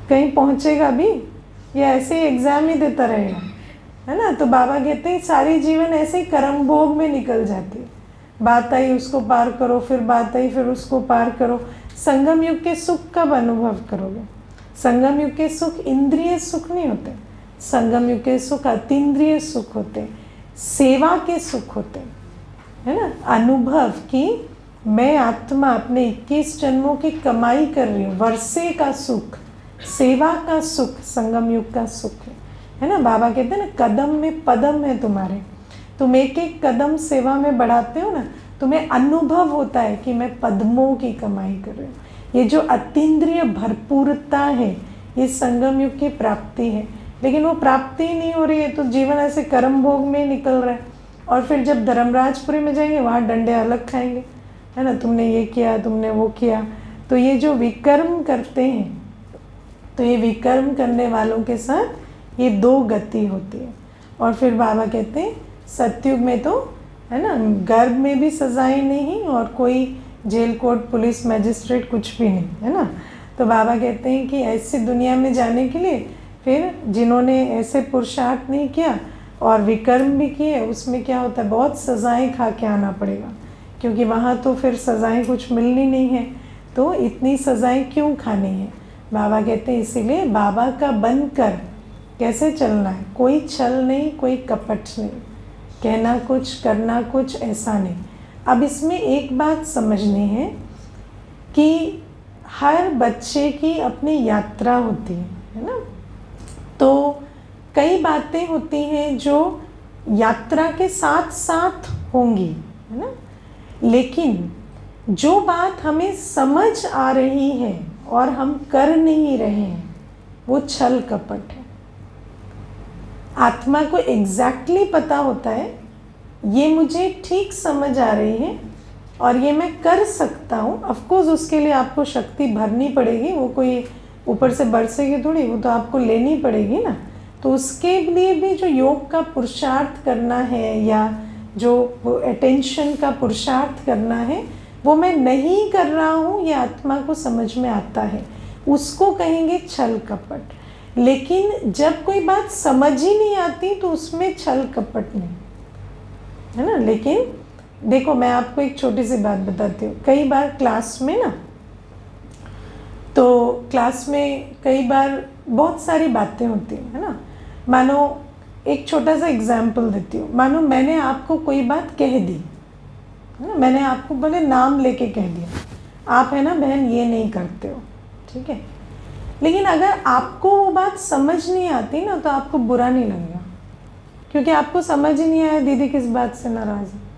Speaker 1: कहीं पहुंचेगा भी या ऐसे ही एग्जाम ही देता रहेगा, है ना। तो बाबा कहते हैं सारी जीवन ऐसे ही कर्म भोग में निकल जाती है। बात आई उसको पार करो, फिर बात आई फिर उसको पार करो। संगम युग के सुख कब अनुभव करोगे? संगम युग के सुख इंद्रिय सुख नहीं होते, संगम युग के सुख अतीन्द्रिय सुख होते, सेवा के सुख होते, है ना। अनुभव कि मैं आत्मा अपने 21 जन्मों की कमाई कर रही हूँ, वर्षे का सुख, सेवा का सुख संगम युग का सुख है ना। बाबा कहते हैं ना, कदम में पदम है तुम्हारे, तुम एक एक कदम सेवा में बढ़ाते हो ना, तुम्हें अनुभव होता है कि मैं पद्मों की कमाई कर रही हूँ। ये जो अतीन्द्रिय भरपूरता है ये संगम युग की प्राप्ति है, लेकिन वो प्राप्ति ही नहीं हो रही है, तो जीवन ऐसे कर्म भोग में निकल रहा है। और फिर जब धर्मराजपुरी में जाएंगे वहाँ डंडे अलग खाएंगे, है ना, तुमने ये किया, तुमने वो किया। तो ये जो विकर्म करते हैं, तो ये विकर्म करने वालों के साथ ये दो गति होती है। और फिर बाबा कहते हैं सतयुग में तो, है ना, गर्भ में भी सजाएं नहीं और कोई जेल कोर्ट पुलिस मैजिस्ट्रेट कुछ भी नहीं, है ना। तो बाबा कहते हैं कि ऐसी दुनिया में जाने के लिए फिर जिन्होंने ऐसे पुरुषार्थ नहीं किया और विकर्म भी किए, उसमें क्या होता है, बहुत सज़ाएं खा के आना पड़ेगा, क्योंकि वहाँ तो फिर सज़ाएं कुछ मिलनी नहीं है। तो इतनी सज़ाएं क्यों खानी है? बाबा कहते हैं इसीलिए बाबा का बनकर कैसे चलना है, कोई छल नहीं, कोई कपट नहीं, कहना कुछ करना कुछ, ऐसा नहीं। अब इसमें एक बात समझनी है कि हर बच्चे की अपनी यात्रा होती है ना। तो कई बातें होती हैं जो यात्रा के साथ साथ होंगी, है ना, लेकिन जो बात हमें समझ आ रही है और हम कर नहीं रहे हैं वो छल कपट है। आत्मा को एग्जैक्टली पता होता है ये मुझे ठीक समझ आ रही है और ये मैं कर सकता हूँ। ऑफकोर्स उसके लिए आपको शक्ति भरनी पड़ेगी, वो कोई ऊपर से बरसेगी थोड़ी, वो तो आपको लेनी पड़ेगी ना। तो उसके लिए भी जो योग का पुरुषार्थ करना है या जो अटेंशन का पुरुषार्थ करना है वो मैं नहीं कर रहा हूँ, ये आत्मा को समझ में आता है, उसको कहेंगे छल कपट। लेकिन जब कोई बात समझ ही नहीं आती तो उसमें छल कपट नहीं, है ना। लेकिन देखो मैं आपको एक छोटी सी बात बताती हूँ। कई बार क्लास में ना, तो क्लास में कई बार बहुत सारी बातें होती हैं, है ना। मानो एक छोटा सा एग्जाम्पल देती हूँ। मानो मैंने आपको कोई बात कह दी, है ना, मैंने आपको भले नाम लेके कह दिया, आप है ना बहन ये नहीं करते हो, ठीक है। लेकिन अगर आपको वो बात समझ नहीं आती ना तो आपको बुरा नहीं लगेगा, क्योंकि आपको समझ ही नहीं आया दीदी किस बात से नाराज़ है।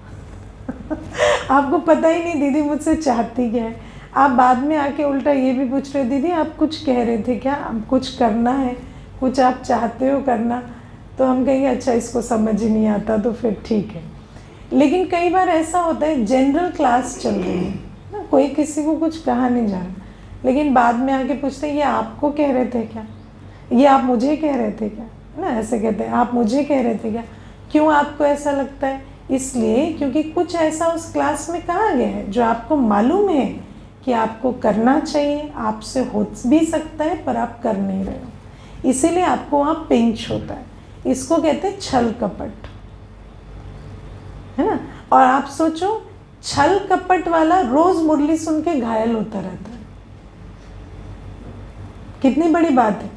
Speaker 1: आपको पता ही नहीं दीदी मुझसे चाहती क्या है। आप बाद में आके उल्टा ये भी पूछ रहे, दीदी आप कुछ कह रहे थे क्या, आप कुछ करना है, कुछ आप चाहते हो करना। तो हम कहेंगे अच्छा इसको समझ ही नहीं आता तो फिर ठीक है। लेकिन कई बार ऐसा होता है जनरल क्लास चल रही है ना, कोई किसी को कुछ कहा नहीं जा रहा, लेकिन बाद में आके पूछते ये आपको कह रहे थे क्या, ये आप मुझे कह रहे थे क्या, है ना, ऐसे कहते हैं, आप मुझे कह रहे थे क्या। क्यों आपको ऐसा लगता है? इसलिए क्योंकि कुछ ऐसा उस क्लास में कहा गया है जो आपको मालूम है कि आपको करना चाहिए, आपसे हो भी सकता है पर आप कर नहीं रहे हो, इसीलिए आपको वहाँ पिंच होता है। इसको कहते हैं छल कपट, है ना। और आप सोचो, छल कपट वाला रोज मुरली सुन के घायल होता रहता है, कितनी बड़ी बात है।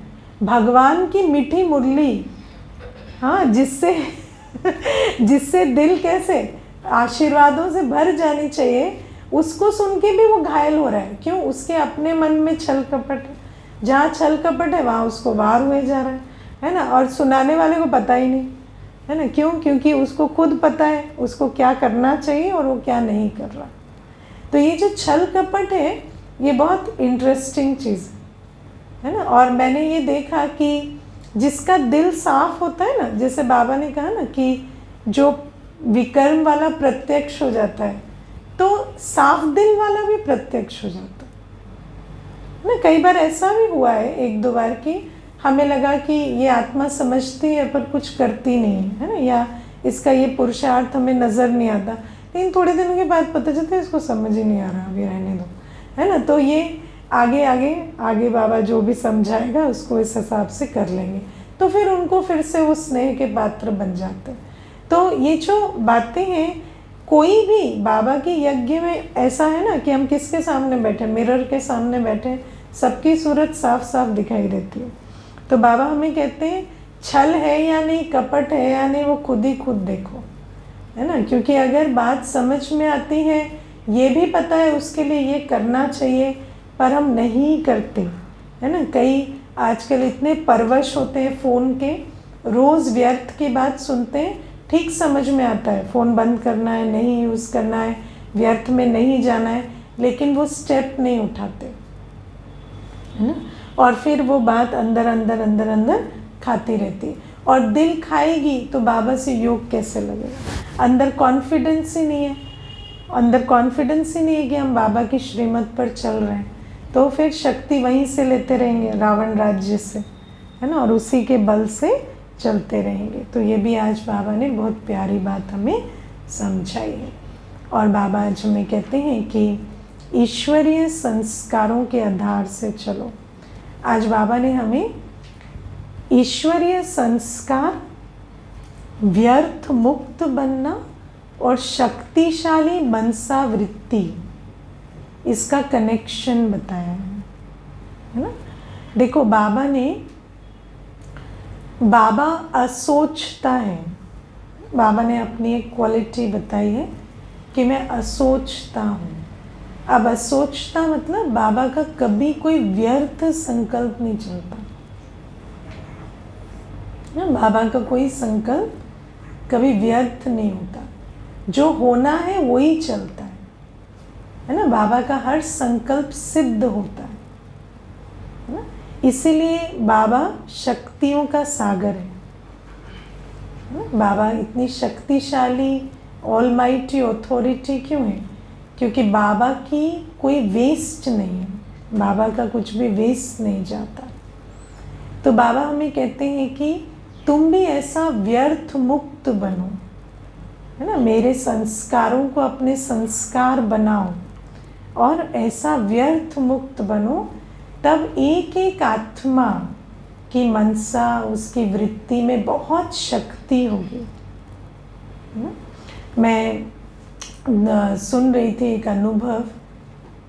Speaker 1: भगवान की मीठी मुरली, हाँ, जिससे दिल कैसे आशीर्वादों से भर जानी चाहिए, उसको सुन के भी वो घायल हो रहा है। क्यों? उसके अपने मन में छल कपट है। जहाँ छल कपट है वहाँ उसको वार हुए जा रहा है ना। और सुनाने वाले को पता ही नहीं, है ना। क्यों? क्योंकि उसको खुद पता है उसको क्या करना चाहिए और वो क्या नहीं कर रहा। तो ये जो छल कपट है ये बहुत इंटरेस्टिंग चीज़ है ना। और मैंने ये देखा कि जिसका दिल साफ होता है ना, जैसे बाबा ने कहा ना कि जो विकर्म वाला प्रत्यक्ष हो जाता है, तो साफ दिल वाला भी प्रत्यक्ष हो जाता है ना। कई बार ऐसा भी हुआ है, एक दो बार, कि हमें लगा कि ये आत्मा समझती है पर कुछ करती नहीं है ना, या इसका ये पुरुषार्थ हमें नज़र नहीं आता, लेकिन थोड़े दिनों के बाद पता चलता है इसको समझ ही नहीं आ रहा, अभी रहने दो, है ना। तो ये आगे बाबा जो भी समझाएगा उसको इस हिसाब से कर लेंगे, तो फिर उनको फिर से वो स्नेह के पात्र बन जाते हैं। तो ये जो बातें हैं, कोई भी बाबा के यज्ञ में ऐसा है ना कि हम किसके सामने बैठे, मिरर के सामने बैठे, सबकी सूरत साफ साफ दिखाई देती है। तो बाबा हमें कहते हैं छल है या नहीं, कपट है या नहीं, वो खुद ही खुद देखो, है ना। क्योंकि अगर बात समझ में आती है, ये भी पता है उसके लिए ये करना चाहिए, पर हम नहीं करते, है ना। कई आजकल इतने परवश होते हैं फ़ोन के, रोज़ व्यर्थ की बात सुनते हैं, ठीक समझ में आता है फ़ोन बंद करना है, नहीं यूज़ करना है, व्यर्थ में नहीं जाना है, लेकिन वो स्टेप नहीं उठाते, है ना। और फिर वो बात अंदर अंदर अंदर अंदर खाती रहती है, और दिल खाएगी तो बाबा से योग कैसे लगेगा। अंदर कॉन्फिडेंस ही नहीं है, कि हम बाबा की श्रीमत पर चल रहे हैं, तो फिर शक्ति वहीं से लेते रहेंगे, रावण राज्य से, है ना, और उसी के बल से चलते रहेंगे। तो ये भी आज बाबा ने बहुत प्यारी बात हमें समझाई है। और बाबा आज हमें कहते हैं कि ईश्वरीय संस्कारों के आधार से चलो। आज बाबा ने हमें ईश्वरीय संस्कार, व्यर्थ मुक्त बनना और शक्तिशाली मनसा वृत्ति, इसका कनेक्शन बताया है ना। देखो, बाबा असोचता है। बाबा ने अपनी एक क्वालिटी बताई है कि मैं असोचता हूँ। अब असोचता मतलब बाबा का कभी कोई व्यर्थ संकल्प नहीं चलता ना। बाबा का कोई संकल्प कभी व्यर्थ नहीं होता, जो होना है वही चलता है ना। बाबा का हर संकल्प सिद्ध होता है ना। इसीलिए बाबा शक्तियों का सागर है ना। बाबा इतनी शक्तिशाली ऑलमाइटी अथॉरिटी क्यों है? क्योंकि बाबा की कोई वेस्ट नहीं है, बाबा का कुछ भी वेस्ट नहीं जाता। तो बाबा हमें कहते हैं कि तुम भी ऐसा व्यर्थ मुक्त बनो, है ना। मेरे संस्कारों को अपने संस्कार बनाओ और ऐसा व्यर्थ मुक्त बनो, तब एक एक आत्मा की मनसा, उसकी वृत्ति में बहुत शक्ति होगी। मैं सुन रही थी एक अनुभव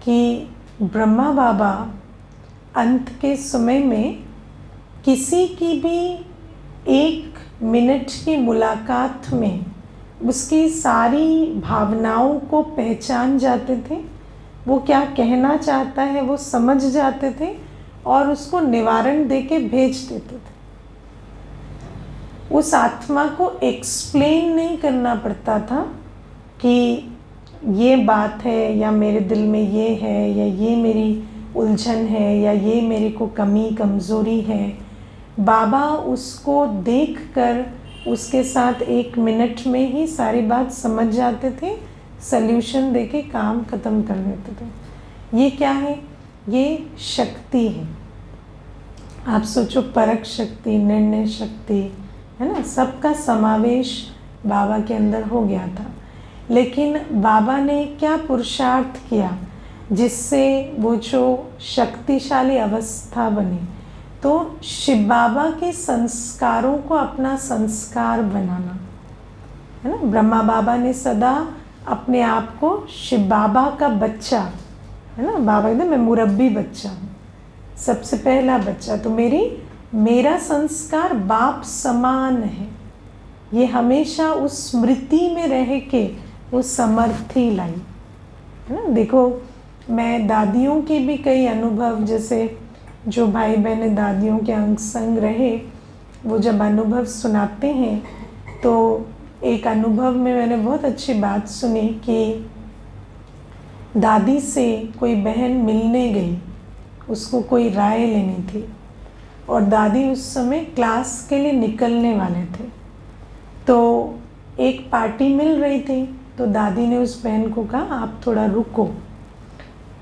Speaker 1: कि ब्रह्मा बाबा अंत के समय में किसी की भी 1 मिनट की मुलाकात में उसकी सारी भावनाओं को पहचान जाते थे, वो क्या कहना चाहता है वो समझ जाते थे और उसको निवारण देके भेज देते थे। उस आत्मा को एक्सप्लेन नहीं करना पड़ता था कि ये बात है, या मेरे दिल में ये है, या ये मेरी उलझन है, या ये मेरे को कमी कमज़ोरी है। बाबा उसको देखकर उसके साथ 1 मिनट में ही सारी बात समझ जाते थे, सल्यूशन देके काम ख़त्म कर देते थे। ये क्या है? ये शक्ति है आप सोचो परख शक्ति, निर्णय शक्ति, है ना, सबका समावेश बाबा के अंदर हो गया था। लेकिन बाबा ने क्या पुरुषार्थ किया जिससे वो जो शक्तिशाली अवस्था बनी? तो शिव बाबा के संस्कारों को अपना संस्कार बनाना, है ना। ब्रह्मा बाबा ने सदा अपने आप को शिव बाबा का बच्चा, है ना, बाबा कहते मैं मुरब्बी बच्चा हूँ, सबसे पहला बच्चा। तो मेरा संस्कार बाप समान है, ये हमेशा उस स्मृति में रह के वो समर्थी लाई, है ना। देखो, मैं दादियों के भी कई अनुभव, जैसे जो भाई बहनें दादियों के अंग संग रहे, वो जब अनुभव सुनाते हैं तो एक अनुभव में मैंने बहुत अच्छी बात सुनी कि दादी से कोई बहन मिलने गई, उसको कोई राय लेनी थी और दादी उस समय क्लास के लिए निकलने वाले थे। तो एक पार्टी मिल रही थी, तो दादी ने उस बहन को कहा आप थोड़ा रुको।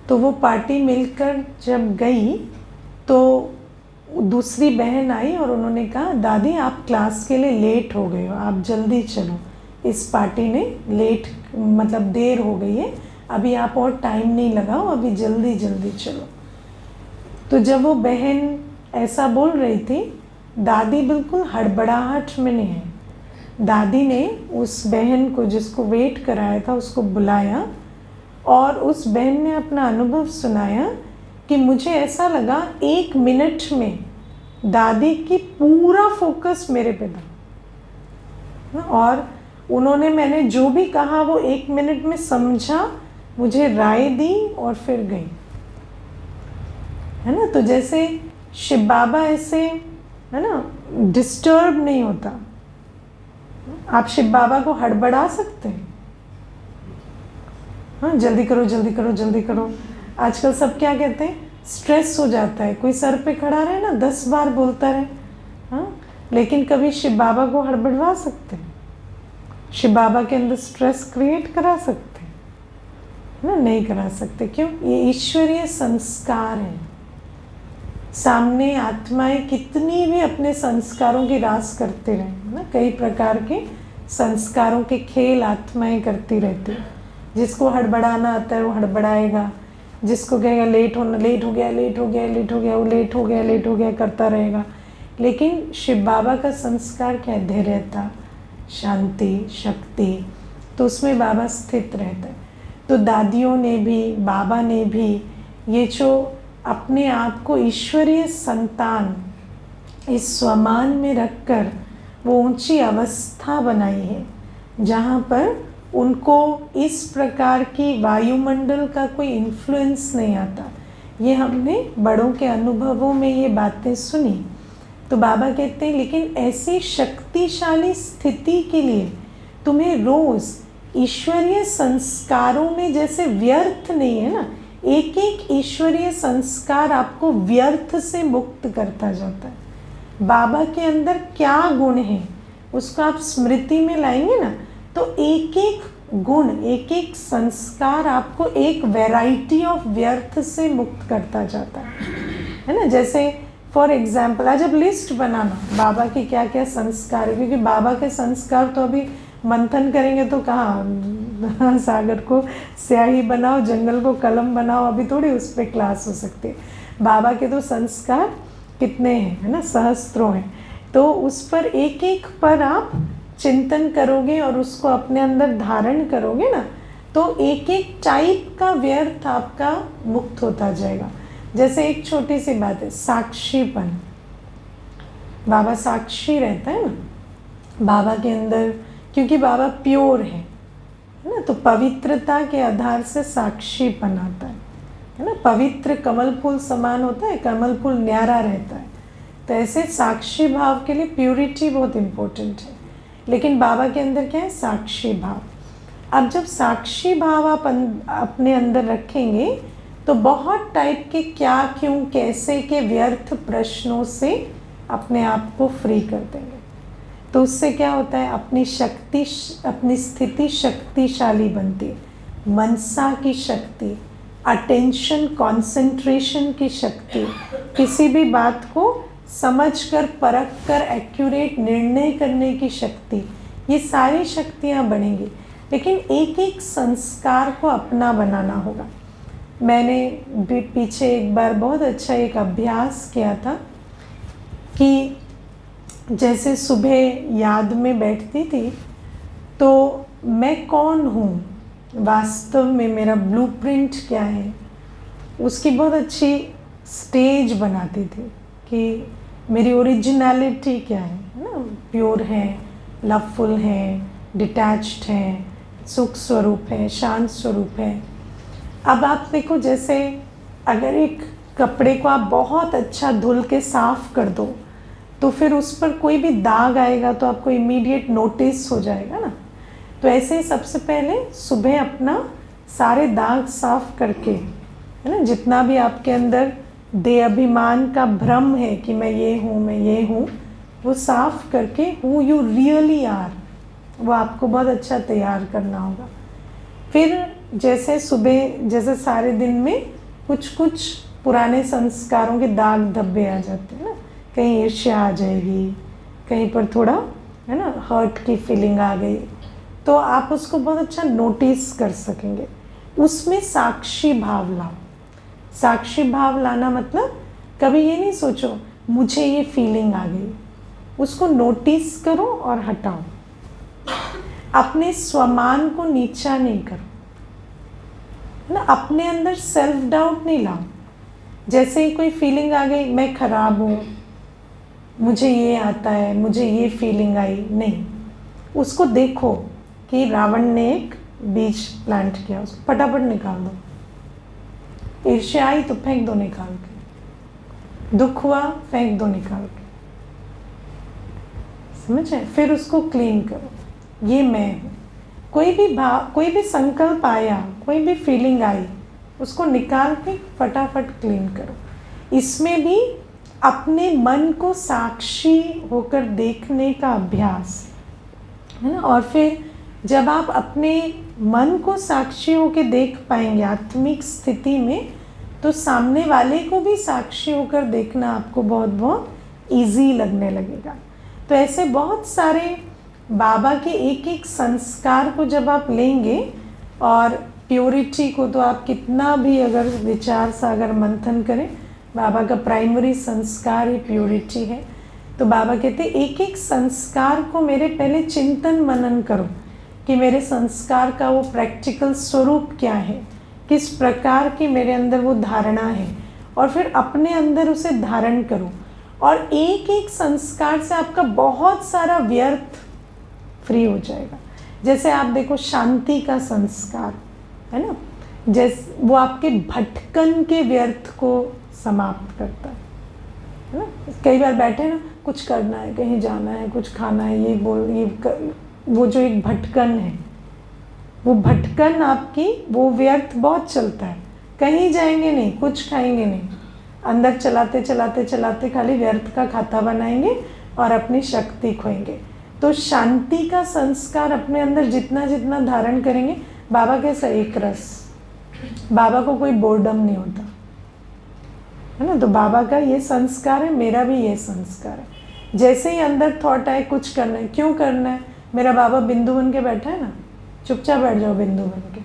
Speaker 1: तो वो पार्टी मिलकर जब गई तो दूसरी बहन आई और उन्होंने कहा दादी आप क्लास के लिए लेट हो गए हो, आप जल्दी चलो, इस पार्टी ने लेट मतलब देर हो गई है, अभी आप और टाइम नहीं लगाओ, अभी जल्दी जल्दी चलो। तो जब वो बहन ऐसा बोल रही थी, दादी बिल्कुल हड़बड़ाहट में नहीं है। दादी ने उस बहन को जिसको वेट कराया था उसको बुलाया और उस बहन ने अपना अनुभव सुनाया कि मुझे ऐसा लगा 1 मिनट में दादी की पूरा फोकस मेरे पे था और उन्होंने मैंने जो भी कहा वो 1 मिनट में समझा, मुझे राय दी और फिर गई, है ना। तो जैसे शिव बाबा ऐसे, है ना, डिस्टर्ब नहीं होता। आप शिव बाबा को हड़बड़ा सकते हैं, हाँ जल्दी करो जल्दी करो जल्दी करो। आजकल सब क्या कहते हैं, स्ट्रेस हो जाता है, कोई सर पे खड़ा रहे ना 10 बार बोलता रहे, हाँ, लेकिन कभी शिव बाबा को हड़बड़वा सकते हैं, शिव बाबा के अंदर स्ट्रेस क्रिएट करा सकते हैं, है ना, नहीं करा सकते। क्यों? ये ईश्वरीय संस्कार है। सामने आत्माएं कितनी भी अपने संस्कारों की रास करते रहे, ना, कई प्रकार के संस्कारों के खेल आत्माएं करती रहती है। जिसको हड़बड़ाना आता है वो हड़बड़ाएगा, जिसको कहेगा लेट होना, लेट हो गया लेट हो गया लेट हो गया, वो लेट हो गया लेट हो गया करता रहेगा। लेकिन शिव बाबा का संस्कार क्या है? धैर्यता, शांति, शक्ति, तो उसमें बाबा स्थित रहता है। तो दादियों ने भी, बाबा ने भी ये जो अपने आप को ईश्वरीय संतान इस स्वमान में रखकर वो ऊंची अवस्था बनाई है जहाँ पर उनको इस प्रकार की वायुमंडल का कोई इन्फ्लुएंस नहीं आता। ये हमने बड़ों के अनुभवों में ये बातें सुनी। तो बाबा कहते हैं लेकिन ऐसी शक्तिशाली स्थिति के लिए तुम्हें रोज़ ईश्वरीय संस्कारों में जैसे व्यर्थ नहीं है ना, एक एक ईश्वरीय संस्कार आपको व्यर्थ से मुक्त करता जाता है। बाबा के अंदर क्या गुण है उसको आप स्मृति में लाएंगे ना, तो एक एक गुण, एक एक संस्कार आपको एक वैरायटी ऑफ व्यर्थ से मुक्त करता जाता है ना। जैसे फॉर एग्जाम्पल आज आप लिस्ट बनाना बाबा के क्या क्या संस्कार है, क्योंकि बाबा के संस्कार तो अभी मंथन करेंगे तो कहाँ, सागर को स्याही बनाओ, जंगल को कलम बनाओ, अभी थोड़ी उस पर क्लास हो सकती है। बाबा के तो संस्कार कितने हैं, है ना, सहस्त्रों हैं। तो उस पर एक एक पर आप चिंतन करोगे और उसको अपने अंदर धारण करोगे ना, तो एक एक टाइप का व्यर्थ आपका मुक्त होता जाएगा। जैसे एक छोटी सी बात है, साक्षीपन। बाबा साक्षी रहता है ना बाबा के अंदर, क्योंकि बाबा प्योर है ना, तो पवित्रता के आधार से साक्षीपन आता है ना। पवित्र कमल फूल समान होता है, कमल फूल न्यारा रहता है। तो ऐसे साक्षी भाव के लिए प्योरिटी बहुत इम्पोर्टेंट है। लेकिन बाबा के अंदर क्या है? साक्षी भाव। अब जब साक्षी भाव आप अपने अंदर रखेंगे तो बहुत टाइप के क्या, क्यों, कैसे के व्यर्थ प्रश्नों से अपने आप को फ्री कर देंगे। तो उससे क्या होता है? अपनी शक्ति, अपनी स्थिति शक्तिशाली बनती है। मनसा की शक्ति, अटेंशन, कंसंट्रेशन की शक्ति, किसी भी बात को समझकर परख कर एक्यूरेट निर्णय करने की शक्ति, ये सारी शक्तियाँ बढ़ेंगी। लेकिन एक एक संस्कार को अपना बनाना होगा। मैंने भी पीछे एक बार बहुत अच्छा एक अभ्यास किया था कि जैसे सुबह याद में बैठती थी तो मैं कौन हूँ, वास्तव में मेरा ब्लूप्रिंट क्या है, उसकी बहुत अच्छी स्टेज बनाती थी कि मेरी ओरिजिनलिटी क्या है ना, प्योर है, लवफुल है, डिटैच्ड है, सुख स्वरूप है, शांत स्वरूप है। अब आप देखो, जैसे अगर एक कपड़े को आप बहुत अच्छा धुल के साफ कर दो तो फिर उस पर कोई भी दाग आएगा तो आपको इमीडिएट नोटिस हो जाएगा ना। तो ऐसे ही सबसे पहले सुबह अपना सारे दाग साफ करके, है ना, जितना भी आपके अंदर देह अभिमान का भ्रम है कि मैं ये हूँ, मैं ये हूँ, वो साफ करके हु यू रियली आर, वो आपको बहुत अच्छा तैयार करना होगा। फिर जैसे सुबह, जैसे सारे दिन में कुछ कुछ पुराने संस्कारों के दाग धब्बे आ जाते हैं ना, कहीं ईर्ष्या आ जाएगी, कहीं पर थोड़ा, है ना, हर्ट की फीलिंग आ गई, तो आप उसको बहुत अच्छा नोटिस कर सकेंगे। उसमें साक्षी भाव लाओ। साक्षी भाव लाना मतलब कभी ये नहीं सोचो मुझे ये फीलिंग आ गई, उसको नोटिस करो और हटाओ। अपने स्वमान को नीचा नहीं करो, है ना, अपने अंदर सेल्फ डाउट नहीं लाओ। जैसे ही कोई फीलिंग आ गई, मैं खराब हूँ, मुझे ये आता है, मुझे ये फीलिंग आई, नहीं, उसको देखो कि रावण ने एक बीज प्लांट किया, उसको फटाफट निकाल दो। ईर्ष्या आई तो फेंक दो निकाल के, दुख हुआ फेंक दो निकाल के, समझे? फिर उसको क्लीन करो, ये मैं हूँ। कोई भी भाव, कोई भी संकल्प आया, कोई भी फीलिंग आई, उसको निकाल के फटाफट क्लीन करो। इसमें भी अपने मन को साक्षी होकर देखने का अभ्यास, है ना। और फिर जब आप अपने मन को साक्षी होकर देख पाएंगे आत्मिक स्थिति में, तो सामने वाले को भी साक्षी होकर देखना आपको बहुत बहुत ईजी लगने लगेगा। तो ऐसे बहुत सारे बाबा के एक एक संस्कार को जब आप लेंगे, और प्योरिटी को तो आप कितना भी अगर विचार सागर मंथन करें, बाबा का प्राइमरी संस्कार ही प्योरिटी है। तो बाबा कहते हैं एक एक संस्कार को मेरे पहले चिंतन मनन करो कि मेरे संस्कार का वो प्रैक्टिकल स्वरूप क्या है, किस प्रकार की मेरे अंदर वो धारणा है, और फिर अपने अंदर उसे धारण करो। और एक एक संस्कार से आपका बहुत सारा व्यर्थ फ्री हो जाएगा। जैसे आप देखो शांति का संस्कार है ना, जैसे वो आपके भटकन के व्यर्थ को समाप्त करता है ना। कई बार बैठे ना, कुछ करना है, कहीं जाना है, कुछ खाना है, ये बोल ये वो जो एक भटकन है, वो भटकन आपकी, वो व्यर्थ बहुत चलता है, कहीं जाएंगे नहीं, कुछ खाएंगे नहीं, अंदर चलाते चलाते चलाते खाली व्यर्थ का खाता बनाएंगे और अपनी शक्ति खोएंगे। तो शांति का संस्कार अपने अंदर जितना जितना धारण करेंगे, बाबा कैसा एक रस, बाबा को कोई बोर्डम नहीं होता, है ना। तो बाबा का ये संस्कार है, मेरा भी ये संस्कार है। जैसे ही अंदर थॉट आए कुछ करना है, क्यों करना है, मेरा बाबा बिंदु बन के बैठा है ना, चुपचाप बैठ जाओ बिंदु बन के,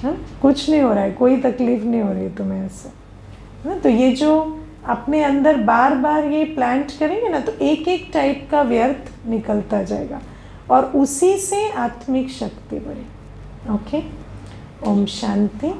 Speaker 1: हाँ, कुछ नहीं हो रहा है, कोई तकलीफ नहीं हो रही है तुम्हें ऐसे, है ना। तो ये जो अपने अंदर बार बार ये प्लांट करेंगे ना, तो एक एक टाइप का व्यर्थ निकलता जाएगा और उसी से आत्मिक शक्ति बढ़े। ओके, ओम शांति।